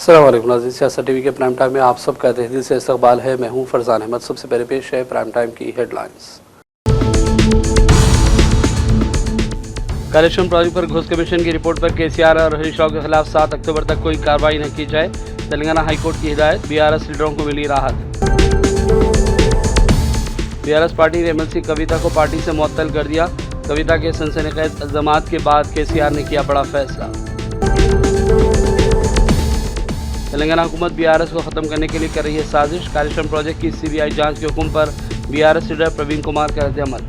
अस्सलाम वालेकुम नाज़रीन, सियासत टीवी के प्राइम टाइम में आप सबका तहे दिल से इस्तकबाल है। मैं हूं फरजान अहमद। सबसे पहले पेश है प्राइम टाइम की हेडलाइंस। कालेश्वरम प्रोजेक्ट पर घोष कमीशन की रिपोर्ट पर केसीआर और हरीश राव के खिलाफ 7 अक्टूबर तक कोई कार्रवाई न की जाए, तेलंगाना हाईकोर्ट की हिदायत। बीआरएस लीडरों को मिली राहत। बीआरएस पार्टी ने एमएलसी कविता को पार्टी से मुअत्तल कर दिया। कविता के सनसनीखेज इल्जामात के बाद केसीआर ने किया बड़ा फैसला। तेलंगाना हुकूमत बीआरएस को खत्म करने के लिए कर रही है साजिश। कालेश्वरम प्रोजेक्ट की सीबीआई जांच के हुक्म पर बीआरएस लीडर प्रवीण कुमार का रद्द-ए-अमल।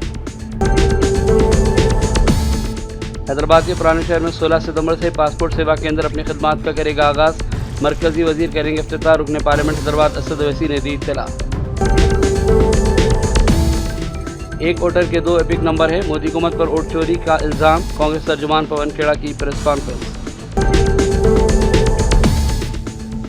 हैदराबाद के पुराने शहर में 16 सितंबर से पासपोर्ट सेवा केंद्र अपनी खिदमात का करेगा आगाज। मरकजी वजीर करेंगे इफ्तिताह। रुकने पार्लियामेंट हैदराबाद असद ओवैसी ने दी इत्तला। एक वोटर के 2 एपिक नंबर है। मोदी हुकूमत पर वोट चोरी का इल्जाम। कांग्रेस तर्जुमान पवन खेड़ा की प्रेस कॉन्फ्रेंस।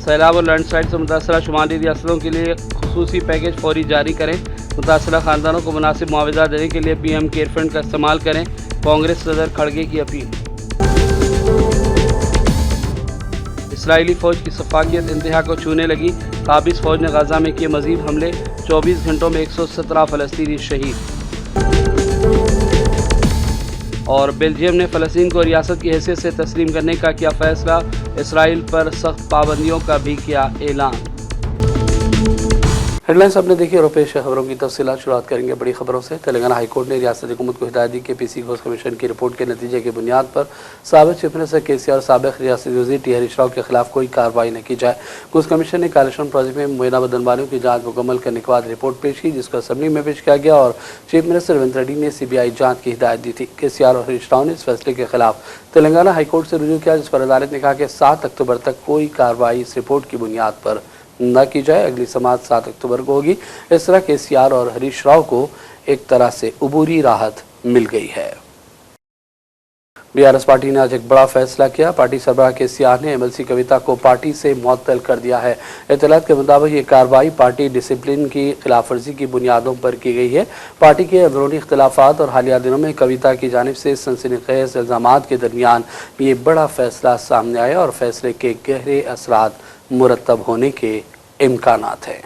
सैलाब और लैंडस्लाइड से मुतासरा शुमाली रियासतों के लिए खुसूसी पैकेज फौरी जारी करें। मुतासरा खानदानों को मुनासिब मुआवजा देने के लिए पीएम केयर फंड का इस्तेमाल करें। कांग्रेस सदर खड़गे की अपील। इसराइली फौज की सफाकियत इंतहा को छूने लगी। काबिज फौज ने गाजा में किए मजीद हमले। 24 घंटों में 117 फलस्तीनी शहीद। और बेल्जियम ने फ़लस्तीन को रियासत की हैसियत से तस्लीम करने का किया फैसला। इसराइल पर सख्त पाबंदियों का भी किया ऐलान। हेडलाइंस आपने देखी और पेश खबरों की तफसीलात। शुरुआत करेंगे बड़ी खबरों से। तेलंगाना हाईकोर्ट ने रियासती हुकूमत को हिदायत दी कि पीसी घोष कमीशन की रिपोर्ट के नतीजे की बुनियाद पर साबिक चीफ मिनिस्टर केसीआर और साबिक रियासती वज़ीर टी हरीश राव के खिलाफ कोई कार्रवाई न की जाए। घोष कमीशन ने कालेश्वरम प्रोजेक्ट में मुबैना बदनबाजियों की जांच मुकम्मल करने के बाद रिपोर्ट पेश की, जिसको असेंबली में पेश किया गया और चीफ मिनिस्टर रेवंत रेड्डी ने सीबीआई जाँच की हिदायत दी थी। केसीआर और हरीश राव ने इस फैसले के खिलाफ तेलंगाना हाईकोर्ट से रुजू किया, जिस पर अदालत ने कहा कि 7 अक्टूबर तक कोई कार्रवाई इस रिपोर्ट की बुनियाद पर न की जाए। अगली समाअत 7 अक्टूबर को होगी। इस तरह केसीआर और हरीश राव को एक तरह से उबूरी राहत मिल गई है। बीआरएस पार्टी ने आज एक बड़ा फैसला किया। पार्टी सरबराह केसीआर ने एमएलसी कविता को पार्टी से मुअत्तल कर दिया है। इत्तलात के मुताबिक ये कार्रवाई पार्टी डिसिप्लिन की खिलाफवर्जी की बुनियादों पर की गई है। पार्टी के अंदरूनी इख्तिलाफात और हालिया दिनों में कविता की जानिब से सनसनीखेज इल्जामात के दरमियान ये बड़ा फैसला सामने आया और फैसले के गहरे असरात मुरतब होने के इम्कानात हैं।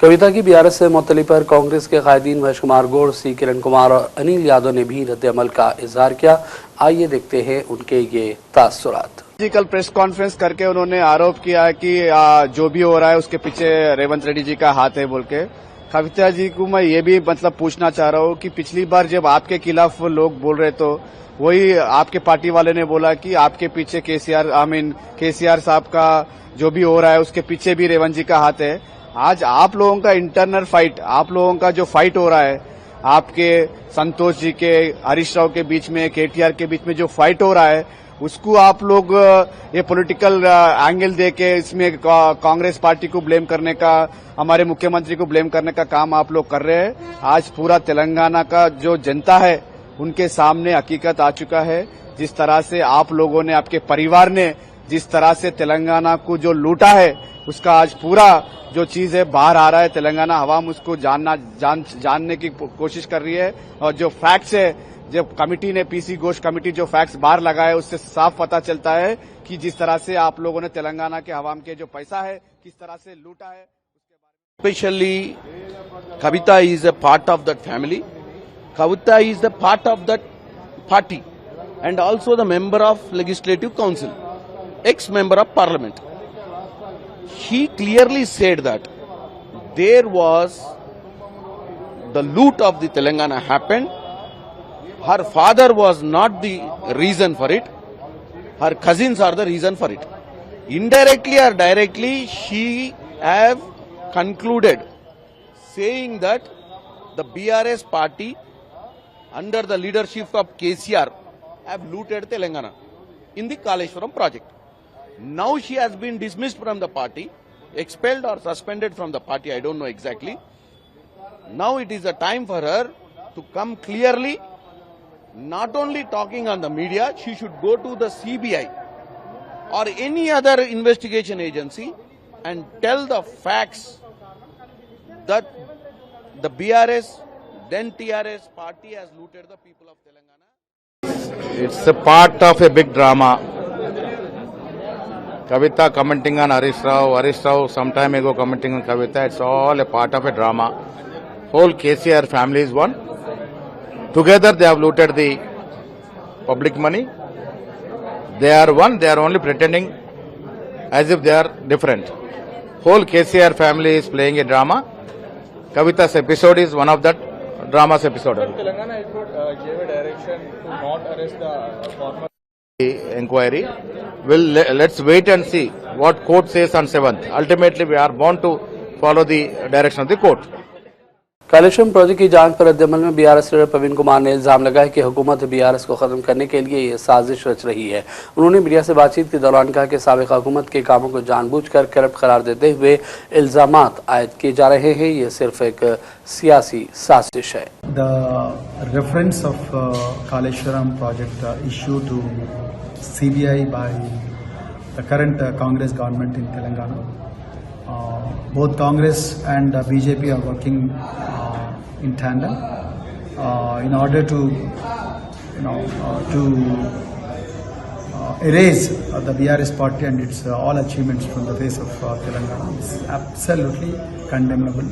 कविता की बीआरएस से मुअत्तली पर कांग्रेस के कायदीन महेश कुमार गौड़, सी किरण कुमार और अनिल यादव ने भी रद्द-ए-अमल का इजहार किया। आइए देखते हैं उनके ये तासुरात। कल प्रेस कॉन्फ्रेंस करके उन्होंने आरोप किया है कि जो भी हो रहा है उसके पीछे रेवंत रेड्डी जी का हाथ है बोल के। कविता जी को मैं ये भी पूछना चाह रहा हूँ कि पिछली बार जब आपके खिलाफ लोग बोल रहे तो वही आपके पार्टी वाले ने बोला कि आपके पीछे केसीआर साहब का जो भी हो रहा है उसके पीछे भी रेवंत जी का हाथ है। आज आप लोगों का इंटरनल फाइट, आप लोगों का जो फाइट हो रहा है, आपके संतोष जी के, हरीश राव के बीच में, केटीआर के बीच में जो फाइट हो रहा है, उसको आप लोग ये पॉलिटिकल एंगल देके इसमें कांग्रेस पार्टी को ब्लेम करने का, हमारे मुख्यमंत्री को ब्लेम करने का काम आप लोग कर रहे हैं। आज पूरा तेलंगाना का जो जनता है उनके सामने हकीकत आ चुका है। जिस तरह से आप लोगों ने, आपके परिवार ने जिस तरह से तेलंगाना को जो लूटा है, उसका आज पूरा जो चीज है बाहर आ रहा है। तेलंगाना अवाम उसको जानने की कोशिश कर रही है और जो फैक्ट्स है, जब कमिटी ने, पीसी घोष कमिटी जो फैक्ट्स बाहर लगाए, उससे साफ पता चलता है कि जिस तरह से आप लोगों ने तेलंगाना के अवाम के जो पैसा है किस तरह से लूटा है। Especially, Kavita is a part of that family. Kavita is a part of that party and also the member of Legislative Council, ex-member of Parliament. She clearly said that there was the loot of the Telangana happened. Her father was not the reason for it. Her cousins are the reason for it. Indirectly or directly, she have concluded saying that the BRS party under the leadership of KCR have looted Telangana in the Kaleshwaram project. Now she has been dismissed from the party, expelled or suspended from the party, I don't know exactly. Now it is a time for her to come clearly, not only talking on the media, she should go to the CBI or any other investigation agency and tell the facts that the BRS, then TRS party has looted the people of Telangana. It's a part of a big drama. Kavita commenting on Harish Rao some time ago commenting on Kavita. It's all a part of a drama. Whole KCR family is one. Together they have looted the public money. They are one. They are only pretending as if they are different. Whole KCR family is playing a drama. Kavita's episode is one of that drama's episode. Telangana High Court gave a direction to not arrest the former Inquiry. Let's wait and see what court says on 7th. Ultimately, we are bound to follow the direction of the court. Kaleshwaram project की जांच पर रद्दअमल में BRS leader Praveen Kumar ने इल्जाम लगाया कि हुकूमत BRS को खत्म करने के लिए ये साजिश रच रही है। उन्होंने मीडिया से बातचीत के दौरान कहा कि साबिक़ हुकूमत के कामों को जानबूझकर करप्ट करार देते हुए इल्जामात आयद किए जा रहे हैं। ये सिर्फ एक सियासी साजिश है। The reference of Kaleshwaram project issued to CBI by the current Congress government in Telangana. Both Congress and BJP are working in tandem in order to, erase the BRS party and its all achievements from the face of Telangana. It's absolutely condemnable.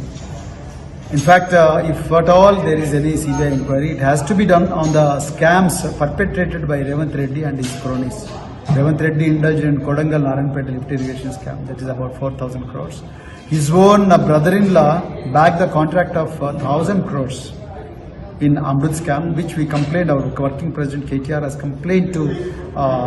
In fact, if at all there is any CBI inquiry, it has to be done on the scams perpetrated by Revanth Reddy and his cronies. Revanth Reddy indulged in Kodangal Narayanpet lift irrigation scam, that is about 4,000 crores. His own brother-in-law backed the contract of 1,000 crores in Amrut scam, which we complained, our working president KTR has complained to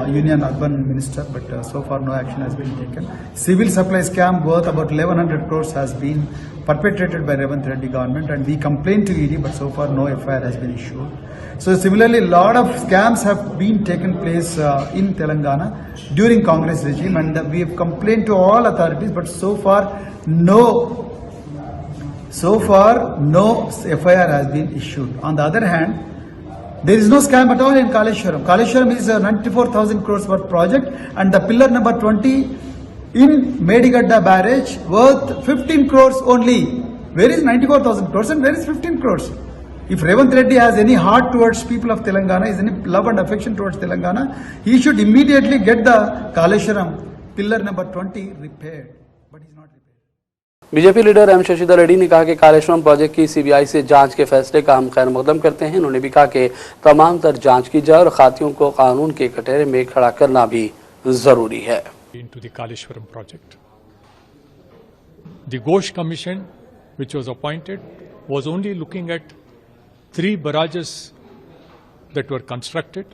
Union Urban Minister, but so far no action has been taken. Civil supply scam worth about 1,100 crores has been perpetrated by Revanth Reddy government, and we complained to ED, but so far no FIR has been issued. So similarly, a lot of scams have been taken place in Telangana during Congress regime, and we have complained to all authorities, but so far no FIR has been issued. On the other hand, there is no scam at all in Kaleshwaram. Kaleshwaram is a 94,000 crores worth project, and the pillar number 20 in Medigadda barrage worth 15 crores only. Where is 94,000 crores and where is 15 crores? If Revanth Reddy has any heart towards people of Telangana, is any love and affection towards Telangana, he should immediately get the Kaleshwaram pillar number 20 repaired. But he is not repaired. BJP leader M Shashidhar Reddy ने कहा कि Kaleshwaram project की CBI से जांच के फैसले का हम खैर मकदम करते हैं। उन्होंने भी कहा कि तमाम तर जांच की जाए और खातियों को कानून के कटहरे में खड़ा करना भी जरूरी है। Into the Kaleshwaram project. The Ghosh Commission, which was appointed, was only looking at 3 barrages that were constructed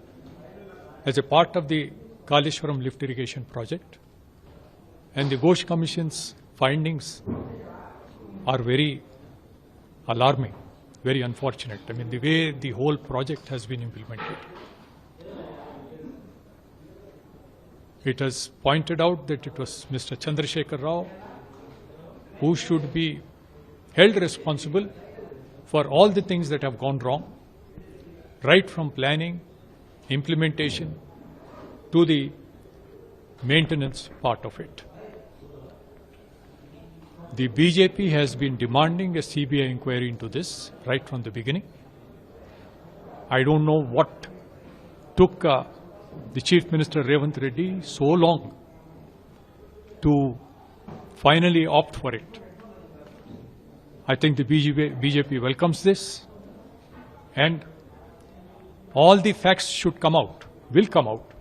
as a part of the Kaleshwaram lift irrigation project, and the Ghosh Commission's findings are very alarming, very unfortunate. I mean, the way the whole project has been implemented. It has pointed out that it was Mr. Chandrasekhar Rao who should be held responsible for all the things that have gone wrong, right from planning, implementation, to the maintenance part of it. The BJP has been demanding a CBI inquiry into this right from the beginning. I don't know what took the Chief Minister Revanth Reddy so long to finally opt for it. I think the BJP welcomes this, and all the facts should come out, will come out,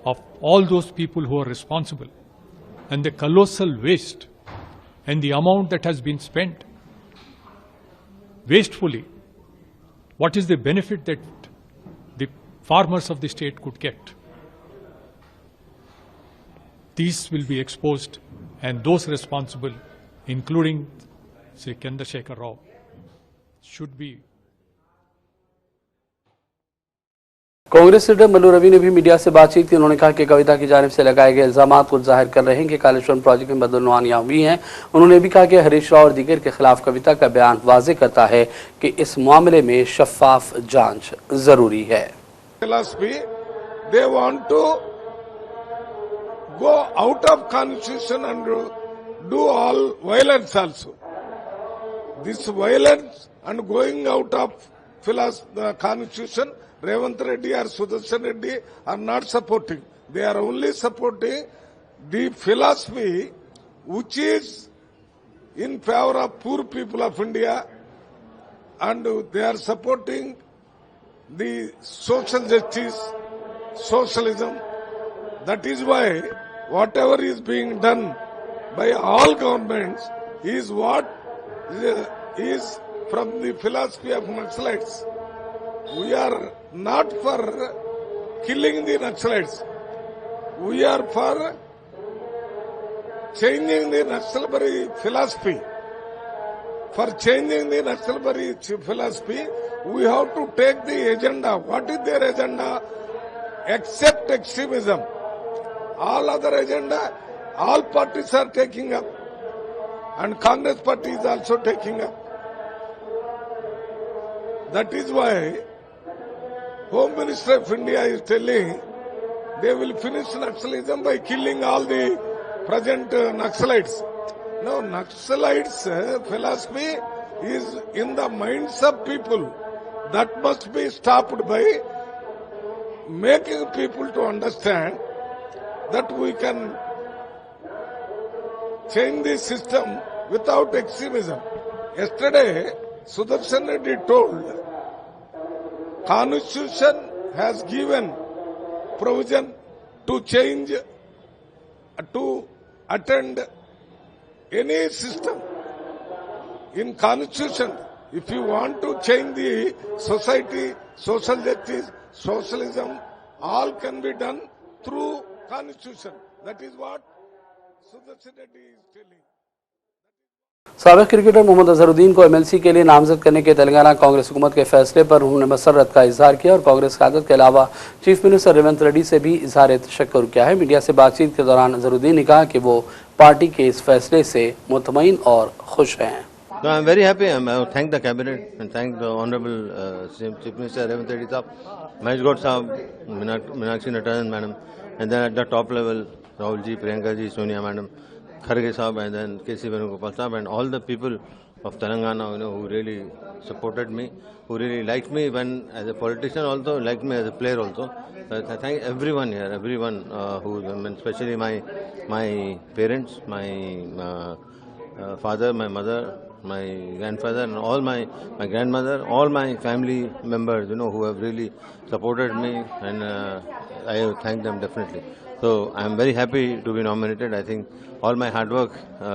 of all those people who are responsible, and the colossal waste and the amount that has been spent wastefully. What is the benefit that the farmers of the state could get? These will be exposed, and those responsible, including, say, Chandrasekhar Rao, should be. Congress leader Mallu Ravi ने भी media से बातचीत की। उन्होंने कहा कि कविता की जानिब से लगाए गए इल्जाम कुछ जाहिर कर रहे हैं कि कालेश्वरम प्रोजेक्ट में बदनवानियां हुई हैं। उन्होंने भी कहा कि हरीश राव और दीगर के खिलाफ कविता का बयान वाज़े करता है कि इस मामले में शफाफ जांच जरूरी है। They want to go out of constitution and do all violence also. This violence and going out of the constitution, Revanth Reddy or Sudarshan Reddy are not supporting. They are only supporting the philosophy which is in favor of poor people of India, and they are supporting the social justice, socialism. That is why whatever is being done by all governments is what is from the philosophy of Naxalites. We are not for killing the Naxalites. We are for changing the Naxalbari philosophy. For changing the Naxalbari philosophy, we have to take the agenda. What is their agenda? Except extremism. All other agenda, all parties are taking up. And Congress party is also taking up. That is why Home Minister of India is telling they will finish Naxalism by killing all the present Naxalites. No, Naxalites philosophy is in the minds of people. That must be stopped by making people to understand that we can change the system without extremism. Yesterday, Sudarshan Reddy told, Constitution has given provision to change, to attend any system. In Constitution, if you want to change the society, social justice, socialism, all can be done through Constitution. That is what Sudarshan Reddy is telling. साबिक cricketer Mohammad Azharuddin को MLC के लिए नामजद करने के तेलंगाना कांग्रेस हुकूमत के फैसले पर उन्होंने मसर्रत का इजहार किया और कांग्रेस क़यादत के अलावा चीफ मिनिस्टर रेवंत रेड्डी से भी इजहार तशक्कुर किया है। मीडिया से बातचीत के दौरान अजहरुद्दीन ने कहा कि वो पार्टी के इस फैसले से मुतमईन और खुश हैं। No, I'm very happy. I thank the cabinet and thank the honorable Chief Minister Revanth Reddy Sahab, Mahesh Gaud Sahab, Meenakshi Natarajan Madam, and then at the top level, Rahul Ji, Priyanka Ji, Sonia Madam, Kharge Sahab, and then K.C. Venugopal Sahab, and all the people of Telangana, who really supported me, who really liked me when as a politician, also liked me as a player also. I thank everyone here, everyone especially my parents, my father, my mother, my grandfather, and all my grandmother, all my family members, who have really supported me, and I thank them definitely. So I am very happy to be nominated. I think all my hard work,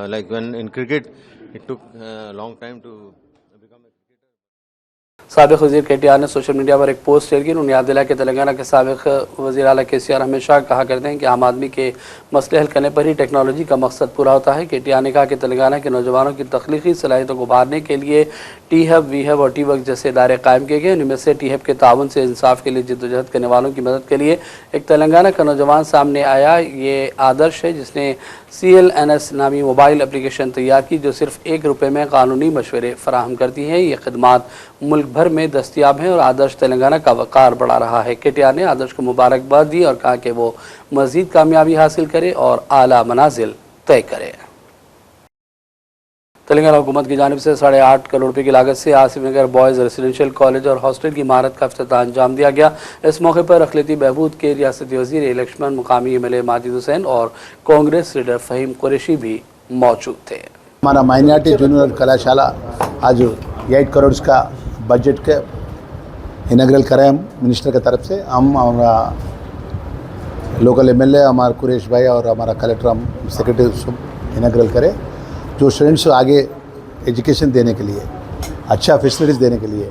like when in cricket, it took a long time to become a cricketer. साबिक वज़ीर KTR ने social media पर एक post share की। उन्होंने याद दिलाया कि तेलंगाना के साबिक वज़ीर आला KCR हमेशा कहा करते हैं कि आम आदमी के मसले हल करने पर ही टेक्नोलॉजी का मकसद पूरा होता है। KTR ने कहा कि तेलंगाना के नौजवानों की तख्लीकी सलाहियतों को उभारने के लिए टी-हब, वी-हब और टी-वर्क जैसे इदारे कायम किए गए। इनमें से टी-हब के ताउन से इंसाफ के लिए जद्दोजहद करने वालों की मदद के लिए एक तेलंगाना का नौजवान सामने आया। ये आदर्श है जिसने CLNS नामी मोबाइल एप्लीकेशन तैयार की जो सिर्फ ₹1 में कानूनी मशवरे फराहम करती है। ये खदमात मुल्क भर में दस्तियाब हैं और आदर्श तेलंगाना का वक़ार बढ़ा रहा है। KTR ने आदर्श को मुबारकबाद दी और कहा कि वो मज़ीद कामयाबी हासिल करे और आला मनाजिल तय करे। तेलंगाना हुकूमत की जानिब से 8.5 करोड़ रुपये की लागत से आसिफ नगर बॉयज़ रेजिडेंशियल कॉलेज और हॉस्टल की इमारत का इफ्तिताह अंजाम दिया गया। इस मौके पर अखिलती बहबूद के रियासती वज़ीर लक्ष्मण, मुकामी MLA माजिद हुसैन और कांग्रेस लीडर फ़हीम कुरैशी भी मौजूद थे। हमारा माइनॉरिटी जूनियर कलाशाला आज 8 करोड़ का बजट के इनग्रल करें हम मिनिस्टर की तरफ से। हम हमारा लोकल MLA हमारा कुरैश भाई और हमारा कलेक्टर हम सेक्रेटरी इनग्रल करें जो स्टूडेंट्स को आगे एजुकेशन देने के लिए, अच्छा फैसिलिटीज़ देने के लिए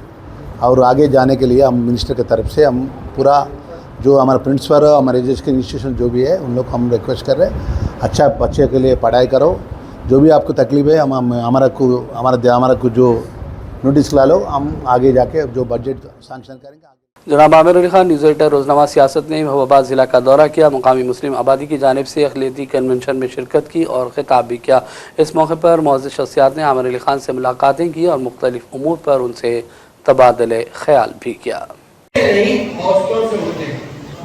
और आगे जाने के लिए हम मिनिस्टर की तरफ से हम पूरा जो हमारा प्रिंसिपल हमारे एजुकेशन इंस्टीट्यूशन जो भी है उन लोग हम रिक्वेस्ट कर रहे हैं अच्छा बच्चे के लिए पढ़ाई करो। जो भी आपको तकलीफ है हमारा को जो नोटिस ला लो, हम आगे जाके जो बजट सैंक्शन करेंगे। जनाब आमिर अली खान न्यूज़ एडिटर रोज़नामा सियासत ने महबूबाबाद ज़िला का दौरा किया। मुकामी मुस्लिम आबादी की जानिब से अखिलती कन्वेंशन में शिरकत की और खिताब भी किया। इस मौके पर मुअज़्ज़ज़ शख्सियात ने आमिर अली खान से मुलाकातें की और मुख्तलिफ उमूर पर उनसे तबादले ख्याल भी किया। हौसलों से होते हैं,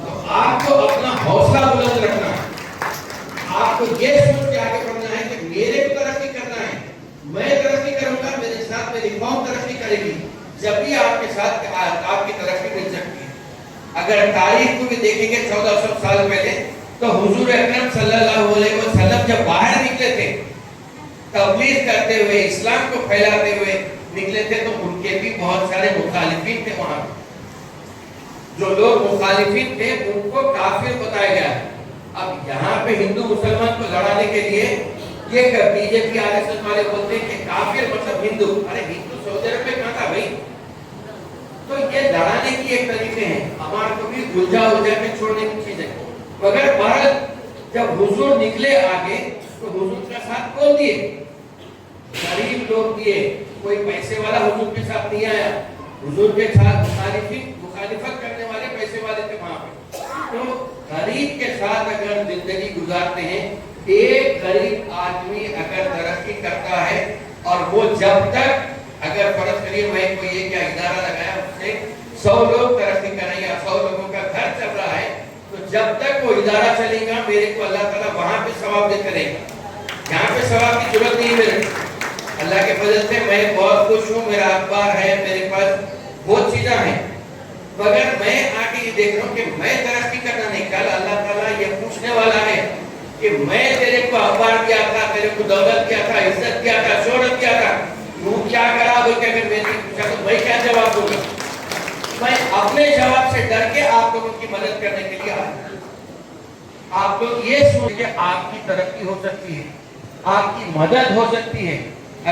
तो आपको अपना हौसला बुलंद रखना है। आपको ये सोच के आगे बढ़ना है कि मेरे को तरक्की करना है, मैं तरक्की करूंगा, मेरे साथ मेरी कौम तरक्की करेगी, जब भी आपके साथ आपकी तरक्की मिल सकती है। अगर तारीख को भी देखेंगे 1400 साल पहले तो हुजूर अकरम सल्लल्लाहु अलैहि वसल्लम जब बाहर निकले थे तबलीग करते हुए, इस्लाम को फैलाते हुए निकले थे, तो उनके भी बहुत सारे मुखालिफिन थे वहां। जो लोग मुखालिफिन थे उनको काफिर बताया गया। अब यहाँ पे हिंदू मुसलमान को लड़ाने के लिए ये बीजेपी आरएसएस वाले बोलते हैं कि काफिर मतलब हिंदू। अरे हिंदू सऊदी अरब में कहाँ था भाई? तो ये लड़ाने की एक तरीके हैं, हमारे को भी उलझा के छोड़ने की चीज है। मगर भारत जब हुजूर निकले आगे तो हुजूर का साथ कौन दिए? गरीब लोग दिए। कोई पैसे वाला हुजूर के साथ नहीं आया। हुजूर के साथ मुखालिफत करने वाले पैसे वाले थे वहां पे। तो गरीब के साथ अगर जिंदगी गुजारते हैं, एक गरीब आदमी अगर तरक्की करता है और वो जब तक, अगर फर्ज करिए मैं कोई एक या इदारा लगाया उससे 100 लोग तरक्की कर रहे हैं या 100 लोगों का घर चल रहा है, तो जब तक वो इदारा चलेगा मेरे को अल्लाह ताला वहां पे सवाब देते रहेगा। यहाँ पे सवाब की जरूरत नहीं है। अल्लाह के फजल से मैं बहुत खुश हूँ, मेरा अखबार है, मेरे पास बहुत चीजें हैं, मगर मैं आगे ये देख रहा हूँ कि मैं तरक्की करना नहीं। कल अल्लाह ताला ये पूछने वाला है कि मैं तेरे को अखबार दिया था, तेरे को दौलत दिया था, इज्जत दिया था, शोहरत दिया था, तू क्या करा? बोल के अगर मैंने पूछा तो मैं क्या जवाब दूंगा? मैं अपने जवाब से डर के आप लोगों की मदद करने के लिए आया। आप लोग ये सोच के आपकी तरक्की हो सकती है, आपकी मदद हो सकती है।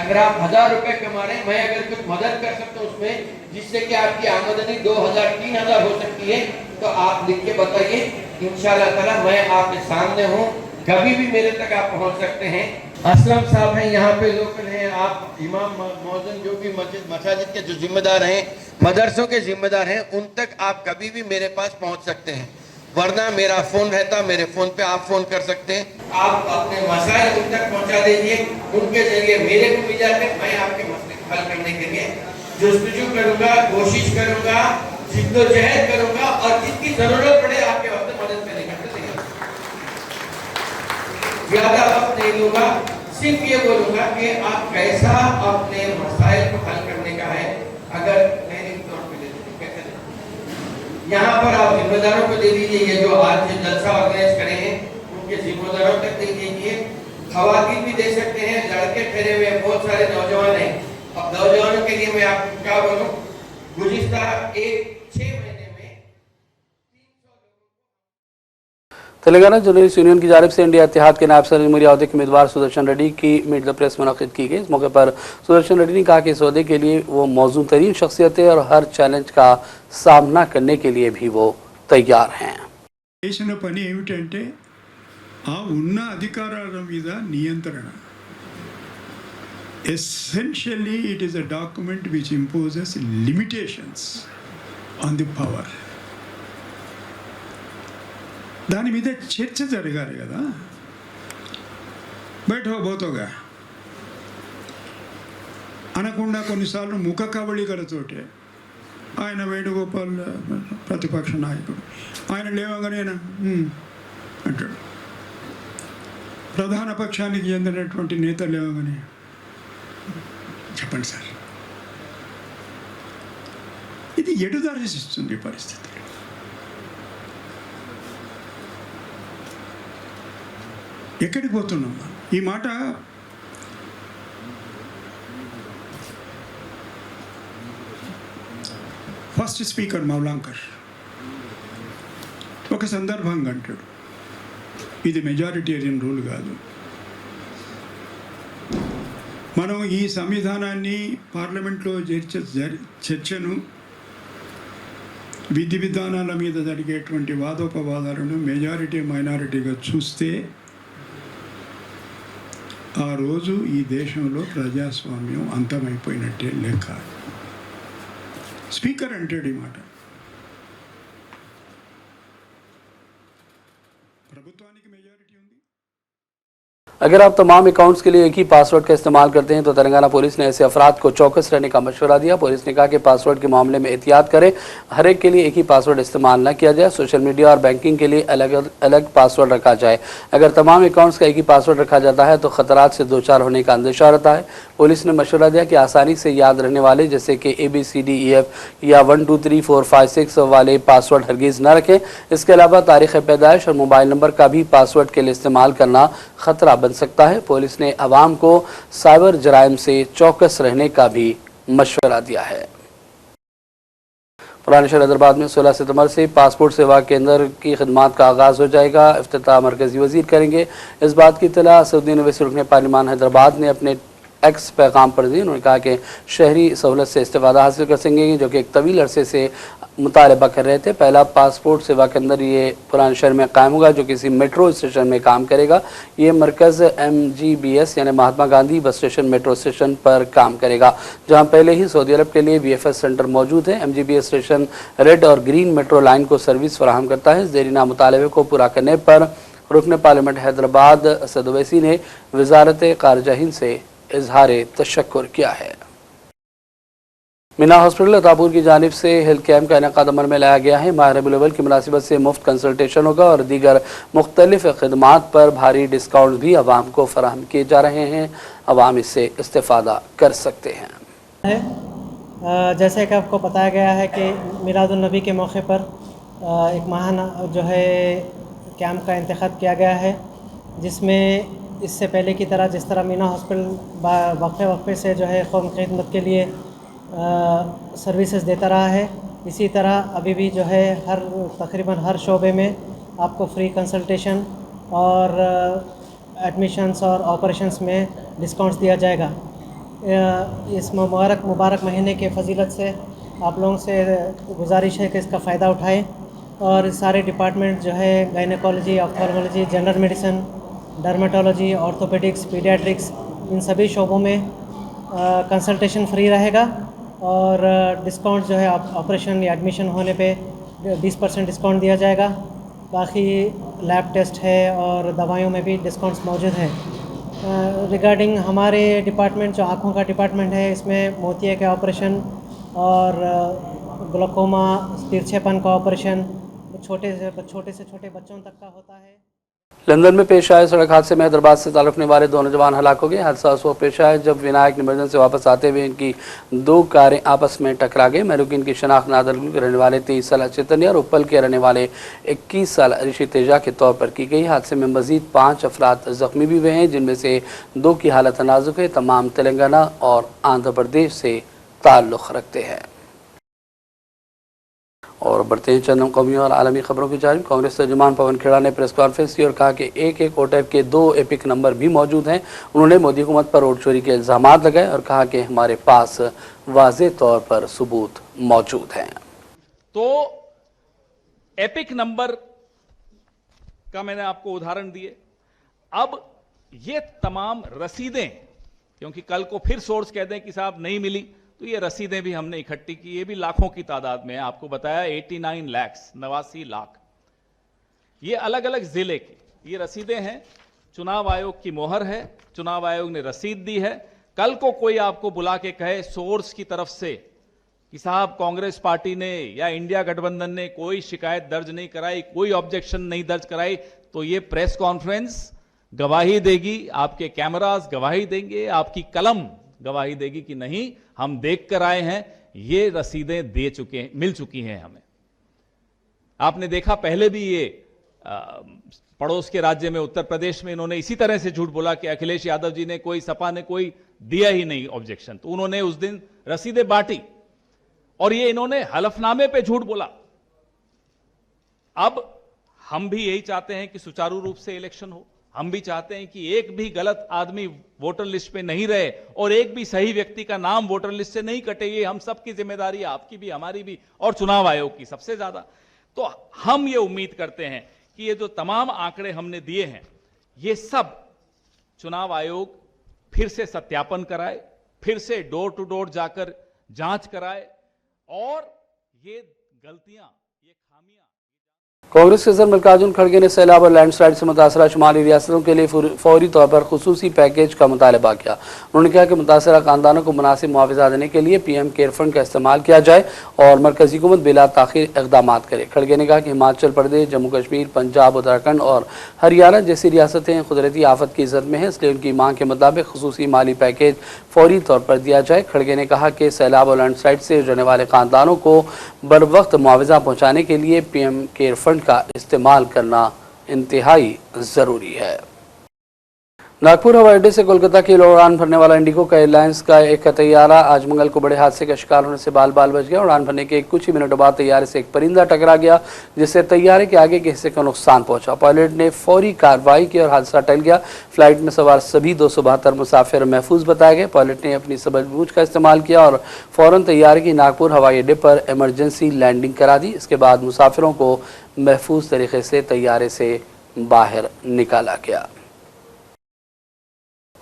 अगर आप 1000 रुपए कमा रहे हैं, मैं अगर कुछ मदद कर सकता हूँ उसमें, जिससे कि आपकी आमदनी 2000 3000 हो सकती है, तो आप लिख के बताइए। इंशाअल्लाह ताला मैं आपके सामने हूँ, कभी भी मेरे तक आप पहुँच सकते हैं। असलम साहब हैं यहाँ पे, लोकल हैं। आप इमाम मौजूद जो भी मस्जिद के जो जिम्मेदार हैं, मदरसों के जिम्मेदार हैं, उन तक आप कभी भी मेरे पास पहुँच सकते हैं। वरना मेरा फोन रहता, मेरे फोन पे आप फोन कर सकते हैं। आप अपने मसाइल उन तक पहुंचा दीजिए, उनके जरिए मेरे को मिल जाते, मैं आपके मसले को हल करने के लिए जुस्तजू करूंगा, कोशिश करूंगा, जिद्दोजहद करूंगा और जितनी जरूरत पड़े आपके वक्त मदद करने का ज्यादा वक्त नहीं लूंगा। सिर्फ ये बोलूंगा कि आप कैसा अपने मसाइल को हल करने का है, अगर यहाँ पर आप जिम्मेदारों को दे दीजिए। ये जो आज जलसा ऑर्गेनाइज करे हैं उनके जिम्मेदारों तक दे दीजिए। खवातीन भी दे सकते हैं, लड़के ठहरे हुए बहुत सारे नौजवान हैं। अब नौजवानों के लिए मैं आपको क्या बोलूं, गुज़िश्ता 6 महीने में 300 तेलंगाना जर्नलिस्ट यूनियन की जानिब से इंडिया इत्तेहाद के नायब सदर जमहूरिया के उम्मीदवार सुदर्शन रेड्डी की मीट द प्रेस मुनक़िद की गई। इस मौके पर सुदर्शन रेड्डी ने कहा कि इस ओहदे के लिए वो मौजूद तरीन शख्सियत है और हर चैलेंज का सामना करने के लिए भी वो तैयार हैं। చేసిన పని ఏమిటంటే ఆ ఉన్న అధికారాల మీద నియంత్రణ. Essentially it is a document which imposes limitations on the power. దాని మీద చర్చ జరగాలి కదా. బయట పోతోగా అనకుండా కొన్నిసార్లు ముఖ కవళికలతోటే ఆయన వేణుగోపాల్ ప్రతిపక్ష నాయకుడు, ఆయన లేవగానే అంటాడు. ప్రధాన పక్షానికి చెందినటువంటి నేత లేవగానే చెప్పండి సార్. ఇది ఎటుదారి ఇస్తుంది పరిస్థితి. ఎక్కడికి పోతున్నాం? ఈ మాట ఫస్ట్ స్పీకర్ మౌలాంకర్ ఒక సందర్భంగా అంటాడు, ఇది మెజారిటేరియన్ రూల్ కాదు. మనం ఈ సంవిధానాన్ని పార్లమెంట్లో చర్చను, విధి విధానాల మీద జరిగేటువంటి వాదోపవాదాలను మెజారిటీ మైనారిటీగా చూస్తే ఆ రోజు ఈ దేశంలో ప్రజాస్వామ్యం అంతమైపోయినట్టే లెక్క. స్పీకర్ అంటాడు ఈ మాట. ప్రభుత్వానికి మెజారిటీ ఉంది. अगर आप तमाम अकाउंट्स के लिए एक ही पासवर्ड का इस्तेमाल करते हैं तो तेलंगाना पुलिस ने ऐसे अफराद को चौकस रहने का मशवरा दिया। पुलिस ने कहा कि पासवर्ड के मामले में एहतियात करें, हर एक के लिए एक ही पासवर्ड इस्तेमाल न किया जाए। सोशल मीडिया और बैंकिंग के लिए अलग अलग पासवर्ड रखा जाए। अगर तमाम अकाउंट्स का एक ही पासवर्ड रखा जाता है तो खतरात से दो चार होने का अंदेशा रहता है। पुलिस ने मशवरा दिया कि आसानी से याद रहने वाले जैसे कि ABCDEF या 1 2 3 4 5 6 वाले पासवर्ड हरगिज न रखें। इसके अलावा तारीख पैदाइश और मोबाइल नंबर का भी पासवर्ड के लिए इस्तेमाल करना खतरा बन सकता है। पुलिस ने अवाम को साइबर जराइम से चौकस रहने का भी मशवरा दिया है। पुराने शहर हैदराबाद में 16 सितंबर से पासपोर्ट सेवा केंद्र की खिदमात का आगाज़ हो जाएगा। इफ्तिताह मरकजी वजीर करेंगे। इस बात की इत्तला असदुद्दीन ओवैसी रुकने पार्लिमान हैदराबाद ने अपने एक्स पैगाम पर दी। उन्होंने कहा कि शहरी सहूलत से इस्तेफादा हासिल कर सकेंगे जो कि एक तवील अरसे से मुतालबा कर रहे थे। पहला पासपोर्ट सेवा केंद्र ये पुराने शहर में कायम होगा जो किसी मेट्रो स्टेशन में काम करेगा। ये मरकज़ MGBS यानी Mahatma Gandhi bus station metro station पर काम करेगा, जहां पहले ही सऊदी अरब के लिए VFS सेंटर मौजूद है। MGBS स्टेशन रेड और ग्रीन मेट्रो लाइन को सर्विस फराहम करता है। ज़ेरीना मुतालबे को पूरा करने पर रुकन पार्लियामेंट हैदराबाद असद ओवैसी ने वजारत ख़ारिजा हिंद से इजहार तशक्कुर किया है। मीना हॉस्पिटल अतापुर की जानिब से हेल्थ कैंप का इनेकाद अमल में लाया गया है। माह रबीउल अव्वल की मुनासिबत से मुफ्त कंसल्टेशन होगा और दीगर मुख्तलिफ खदमात पर भारी डिस्काउंट भी आवाम को फराहम किए जा रहे हैं। आवाम इससे इस्तेफादा कर सकते हैं। जैसे कि आपको बताया गया है कि मिलादुन नबी के मौके पर एक माहाना जो है कैंप का इंतखाब किया गया है, जिसमें इससे पहले की तरह जिस तरह मीना हॉस्पिटल वक्फे से जो है कौम की खिदमत के लिए सर्विसेज देता रहा है, इसी तरह अभी भी जो है तकरीबन हर शोबे में आपको फ्री कंसल्टेशन और एडमिशन्स और ऑपरेशंस में डिस्काउंट्स दिया जाएगा। इस मुबारक महीने के फजीलत से आप लोगों से गुजारिश है कि इसका फ़ायदा उठाएं और सारे डिपार्टमेंट जो है gynaecology, ophthalmology, general medicine, dermatology, orthopaedics, paediatrics, इन सभी शोबों में कंसल्टेशन फ्री रहेगा और डिस्काउंट जो है ऑपरेशन या एडमिशन होने पे 20% डिस्काउंट दिया जाएगा। बाकी लैब टेस्ट है और दवाइयों में भी डिस्काउंट्स मौजूद हैं। रिगार्डिंग हमारे डिपार्टमेंट जो आँखों का डिपार्टमेंट है, इसमें मोतिये के ऑपरेशन और ग्लोकोमा, तिरछेपन का ऑपरेशन छोटे से छोटे बच्चों तक का होता है। लंदन में पेश आए सड़क हादसे में हैदराबाद से ताल्लुक़ रखने वाले 2 नौजवान हलाक हो गए। हादसा उस वक्त पेश आया जब विनायक निमज्जन से वापस आते हुए इनकी 2 कारें आपस में टकरा गई। मैरूकिन की शनाख्त नादरगुल के रहने वाले 23 साल चैतन्य और उपल के रहने वाले 21 साल ऋषि तेजा के तौर पर की गई। हादसे में मजीद 5 अफराद जख्मी भी हुए हैं, जिनमें से 2 की हालत नाजुक है। तमाम तेलंगाना और आंध्र प्रदेश से ताल्लुक़ रखते हैं। और बढ़ते हैं चंद कौमी और आलमी खबरों की जानिब। कांग्रेस तर्जुमान पवन खेड़ा ने प्रेस कॉन्फ्रेंस की और कहा कि एक वोटर के 2 एपिक नंबर भी मौजूद हैं। उन्होंने मोदी हुकूमत पर वोट चोरी के इल्ज़ाम लगाए और कहा कि हमारे पास वाज़े तौर पर सबूत मौजूद हैं। तो एपिक नंबर का मैंने आपको उदाहरण दिए। अब ये तमाम रसीदें, क्योंकि कल को फिर सोर्स कह दें कि साहब नहीं मिली, तो ये रसीदें भी हमने इकट्ठी की। ये भी लाखों की तादाद में है। आपको बताया 89 लाख 89 लाख ये अलग अलग जिले की ये रसीदें हैं। चुनाव आयोग की मोहर है, चुनाव आयोग ने रसीद दी है। कल को कोई आपको बुला के कहे सोर्स की तरफ से कि साहब कांग्रेस पार्टी ने या इंडिया गठबंधन ने कोई शिकायत दर्ज नहीं कराई, कोई ऑब्जेक्शन नहीं दर्ज कराई, तो ये प्रेस कॉन्फ्रेंस गवाही देगी, आपके कैमरास गवाही देंगे, आपकी कलम गवाही देगी कि नहीं हम देख कर आए हैं, ये रसीदें दे चुके हैं, मिल चुकी हैं हमें। आपने देखा पहले भी ये पड़ोस के राज्य में उत्तर प्रदेश में इन्होंने इसी तरह से झूठ बोला कि अखिलेश यादव जी ने कोई, सपा ने कोई दिया ही नहीं ऑब्जेक्शन, तो उन्होंने उस दिन रसीदें बांटी और ये इन्होंने हलफनामे पे झूठ बोला। अब हम भी यही चाहते हैं कि सुचारू रूप से इलेक्शन हो। हम भी चाहते हैं कि एक भी गलत आदमी वोटर लिस्ट पे नहीं रहे और एक भी सही व्यक्ति का नाम वोटर लिस्ट से नहीं कटे। ये हम सबकी जिम्मेदारी है, आपकी भी, हमारी भी और चुनाव आयोग की सबसे ज्यादा। तो हम ये उम्मीद करते हैं कि ये जो तमाम आंकड़े हमने दिए हैं, ये सब चुनाव आयोग फिर से सत्यापन कराए, फिर से डोर टू डोर जाकर जांच कराए और ये गलतियां, ये खामियां कांग्रेस के सदर मल्लिकार्जुन खड़गे ने सैलाब और लैंडस्लाइड से मुतासरा शुमाली रियासतों के लिए फौरी तौर पर खुसूसी पैकेज का मुतालबा किया। उन्होंने कहा कि मुतासरा खानदानों को मुनासिब मुआवजा देने के लिए पीएम केयर फंड का इस्तेमाल किया जाए और मरकजी हुकूमत बिला ताखिर इक़दाम करे। खड़गे ने कहा कि हिमाचल प्रदेश, जम्मू कश्मीर, पंजाब, उत्तराखंड और हरियाणा जैसी रियासतें कुदरती आफत की ज़द में है, इसलिए उनकी मांग के मुताबिक खुसूसी माली पैकेज फौरी तौर पर दिया जाए। खड़गे ने कहा कि सैलाब और लैंडस्लाइड से रहने वाले खानदानों को बर वक्त मुआवजा पहुँचाने के लिए पीएम केयर फंड का इस्तेमाल करना इंतहाई ज़रूरी है। नागपुर हवाई अड्डे से कोलकाता की उड़ान भरने वाला इंडिगो का एयरलाइंस का एक तैयारा आज मंगल को बड़े हादसे का शिकार होने से बाल बाल बच गया। उड़ान भरने के कुछ ही मिनटों बाद तैयारे से एक परिंदा टकरा गया, जिससे तैयारे के आगे के हिस्से का नुकसान पहुंचा। पायलट ने फौरी कार्रवाई की और हादसा टल गया। फ्लाइट में सवार सभी 272 मुसाफिर महफूज बताए गए। पायलट ने अपनी समझबूझ का इस्तेमाल किया और फौरन तैयारे की नागपुर हवाई अड्डे पर इमरजेंसी लैंडिंग करा दी। इसके बाद मुसाफिरों को महफूज तरीके से तैयारे से बाहर निकाला गया।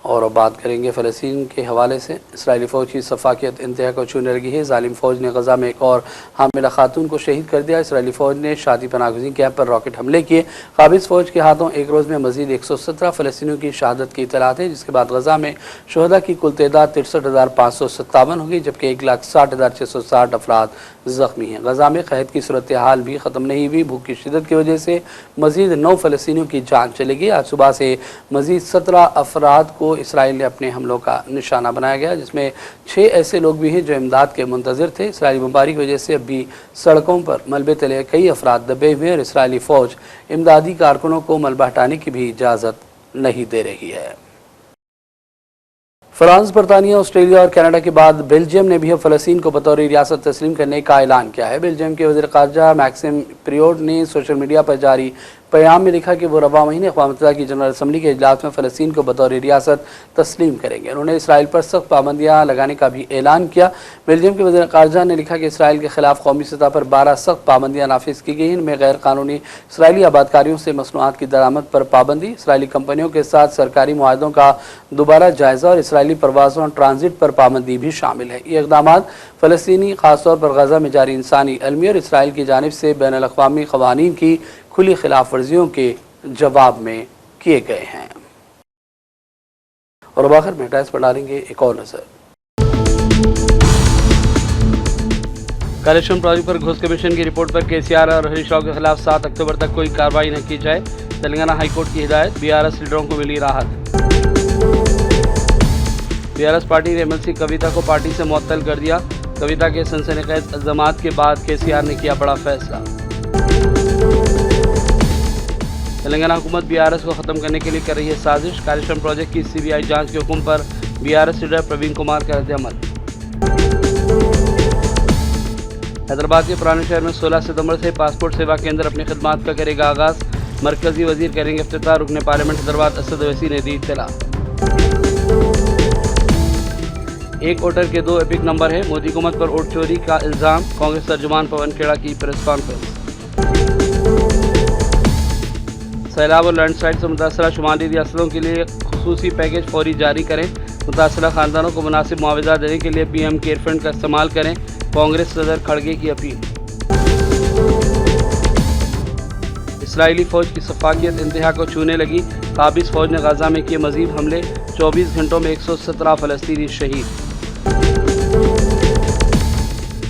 और अब बात करेंगे फ़लस्तीन के हवाले से। इसराइली फ़ौज की सफाकियत इंतहा को छूने लगी है। जालिम फ़ौज ने गज़ा में एक और हामिला खातून को शहीद कर दिया। इसराइली फ़ौज ने शादी पनाहगज़ीन कैंप पर रॉकेट हमले किए। काबिज़ फ़ौज के हाथों एक रोज़ में मज़ीद 117 फ़लस्तीनियों की शहादत की इतलात है, जिसके बाद गज़ा में शुहदा की कुल तादाद 63,557 हो गई, जबकि 1,60,660 अफराद ज़ख्मी हैं। गज़ा में क़हत की सूरत हाल भी ख़त्म नहीं हुई। भूख की शिद्दत की वजह से मज़ीद 9 फ़लस्तीनियों की जान चली गई। आज सुबह से मज़ीद 17 अफराद को इसराइल ने अपने हमलों का निशाना बनाया गया, जिसमें 6 ऐसे लोग भी हैं जो इमदाद के मुंतज़िर थे। इसराइली बमबारी की वजह से अब भी सड़कों पर मलबे तले कई अफराद दबे हुए हैं और इसराइली फ़ौज इमदादी कारकुनों को मलबा हटाने की भी इजाज़त नहीं दे रही है। फ्रांस, बरतानिया, ऑस्ट्रेलिया और कनाडा के बाद बेल्जियम ने भी अब फ़लस्तीन को बतौर रियासत तस्लीम करने का ऐलान किया है। बेल्जियम के वज़ीर ख़ारजा मैक्सिम प्रियोड ने सोशल मीडिया पर जारी पैगाम में लिखा कि वो रवा महीने अक़वाम मुत्तहिदा की जनरल असम्बली के इजलास में फ़लस्तीन को बतौर रियासत तस्लीम करेंगे। उन्होंने इसराइल पर सख्त पाबंदियाँ लगाने का भी ऐलान किया। बेल्जियम के वज़ीर ख़ारजा ने लिखा कि इसराइल के खिलाफ कौमी सतह पर 12 सख्त पाबंदियाँ नाफिज की गई हैं। इनमें गैर कानूनी इसराइली आबादकारियों से मसनूआत की दरामद पर पाबंदी, इसराइली कंपनियों के साथ सरकारी मुआहदों का दोबारा जायज़ा और इसराइली परवाज़ों और ट्रांजिट पर पाबंदी भी शामिल है। ये इक़दाम फ़लस्तीनी ख़ासतौर पर गज़ा में जारी इंसानी अलमी और इसराइल की जानिब से बैन अल-अक़वामी क़वानीन की खुली खिलाफ वर्जियों के जवाब में किए गए हैं। और अब आखिर में टाइम्स पर डालेंगे एक और नज़र। कालेश्वरम प्रोजेक्ट पर घोष कमीशन की रिपोर्ट पर केसीआर और हरीश राव के खिलाफ 7 अक्टूबर तक कोई कार्रवाई न की जाए। तेलंगाना हाईकोर्ट की हिदायत। बीआरएस लीडरों को मिली राहत। बीआरएस पार्टी ने एमएलसी कविता को पार्टी से मुअत्तल कर दिया। कविता के सनसनीखेज इल्जामात के बाद केसीआर ने किया बड़ा फैसला। तेलंगाना हुकूमत बीआरएस को ख़त्म करने के लिए कर रही है साजिश। कालेश्वरम प्रोजेक्ट की सीबीआई जांच के हुक्म पर बीआरएस लीडर प्रवीण कुमार का रद्द-ए-अमल। हैदराबाद के पुराने शहर में 16 सितंबर से पासपोर्ट सेवा केंद्र अपनी खिदमात का करेगा आगाज़। मरकजी वजीर करेंगे इफ्तिताह। रुकने पार्लियामेंट हैदराबाद असद ओवैसी ने दी इत्तला। एक वोटर के 2 एपिक नंबर है। मोदी हुकूमत पर वोट चोरी का इल्ज़ाम। कांग्रेस तर्जुमान पवन खेड़ा की प्रेस कॉन्फ्रेंस। सैलाब और लैंडस्लाइड से मुतासरा शुमाली रियासतों के लिए खुसूसी पैकेज फौरी जारी करें। मुतासरा खानदानों को मुनासिब मुआवजा देने के लिए पीएम केयर फंड का इस्तेमाल करें। कांग्रेस सदर खड़गे की अपील। इसराइली फ़ौज की सफाकियत इंतहा को छूने लगी। काबिज़ फ़ौज ने गज़ा में किए मज़ीद हमले। 24 घंटों में 117 फ़लस्तीनी शहीद।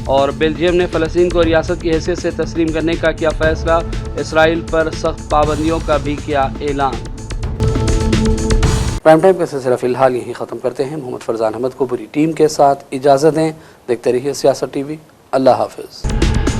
और बेल्जियम ने फ़लस्तीन को रियासत की हैसियत से तस्लीम करने का किया फ़ैसला। इसराइल पर सख्त पाबंदियों का भी किया ऐलान। प्राइम टाइम का सिलसिला फ़िलहाल यहीं ख़त्म करते हैं। मोहम्मद फरजान अहमद को पूरी टीम के साथ इजाज़त दें। देखते रहिए सियासत टीवी। अल्लाह हाफ़िज़।